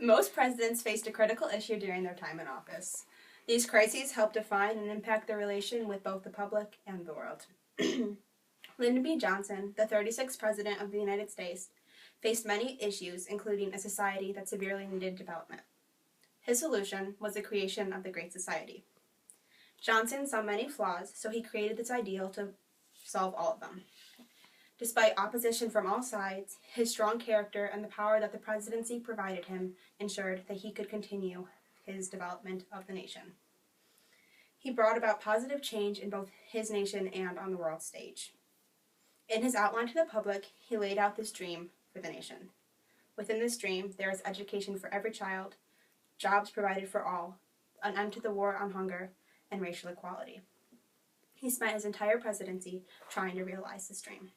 Most presidents faced a critical issue during their time in office. These crises helped define and impact their relation with both the public and the world. Lyndon B. Johnson, the 36th President of the United States, faced many issues, including a society that severely needed development. His solution was the creation of the Great Society. Johnson saw many flaws, so he created this ideal to solve all of them. Despite opposition from all sides, his strong character and the power that the presidency provided him ensured that he could continue his development of the nation. He brought about positive change in both his nation and on the world stage. In his outline to the public, he laid out this dream for the nation. Within this dream, there is education for every child, jobs provided for all, an end to the war on hunger, and racial equality. He spent his entire presidency trying to realize this dream.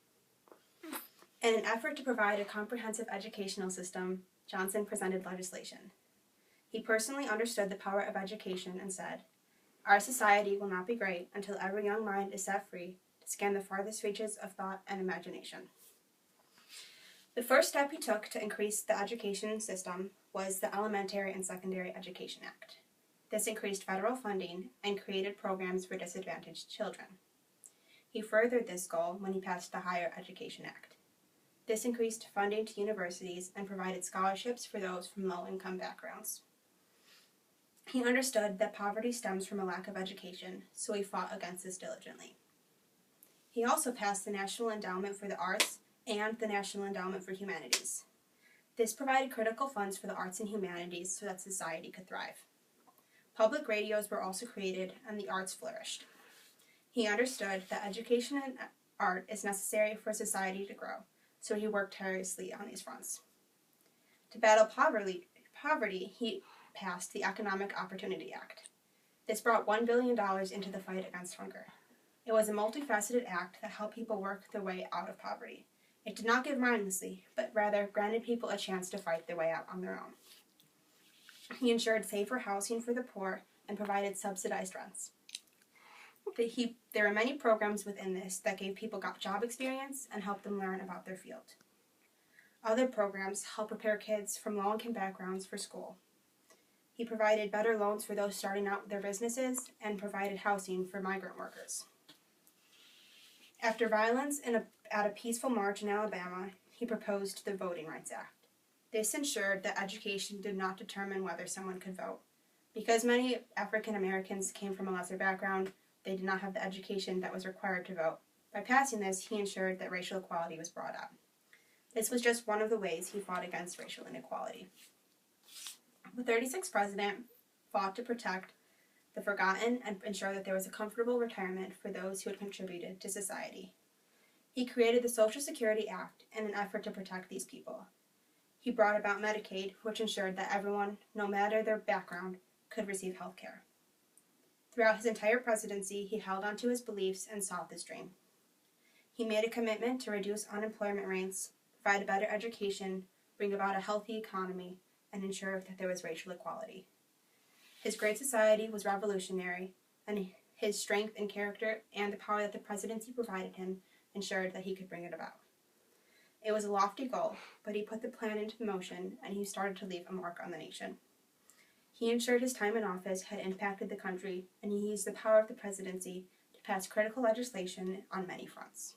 In an effort to provide a comprehensive educational system, Johnson presented legislation. He personally understood the power of education and said, "Our society will not be great until every young mind is set free to scan the farthest reaches of thought and imagination." The first step he took to increase the education system was the Elementary and Secondary Education Act. This increased federal funding and created programs for disadvantaged children. He furthered this goal when he passed the Higher Education Act. This increased funding to universities and provided scholarships for those from low-income backgrounds. He understood that poverty stems from a lack of education, so he fought against this diligently. He also passed the National Endowment for the Arts and the National Endowment for Humanities. This provided critical funds for the arts and humanities so that society could thrive. Public radios were also created and the arts flourished. He understood that education and art is necessary for society to grow, so he worked tirelessly on these fronts. To battle poverty, he passed the Economic Opportunity Act. This brought $1 billion into the fight against hunger. It was a multifaceted act that helped people work their way out of poverty. It did not give mindlessly, but rather granted people a chance to fight their way out on their own. He ensured safer housing for the poor and provided subsidized rents. There were many programs within this that gave people job experience and helped them learn about their field. Other programs helped prepare kids from low-income backgrounds for school. He provided better loans for those starting out with their businesses and provided housing for migrant workers. After violence at a peaceful march in Alabama, he proposed the Voting Rights Act. This ensured that education did not determine whether someone could vote. Because many African Americans came from a lesser background, they did not have the education that was required to vote. By passing this, he ensured that racial equality was brought up. This was just one of the ways he fought against racial inequality. The 36th president fought to protect the forgotten and ensure that there was a comfortable retirement for those who had contributed to society. He created the Social Security Act in an effort to protect these people. He brought about Medicaid, which ensured that everyone, no matter their background, could receive health care. Throughout his entire presidency, he held on to his beliefs and sought this dream. He made a commitment to reduce unemployment rates, provide a better education, bring about a healthy economy, and ensure that there was racial equality. His Great Society was revolutionary, and his strength and character and the power that the presidency provided him ensured that he could bring it about. It was a lofty goal, but he put the plan into motion and he started to leave a mark on the nation. He ensured his time in office had impacted the country, and he used the power of the presidency to pass critical legislation on many fronts.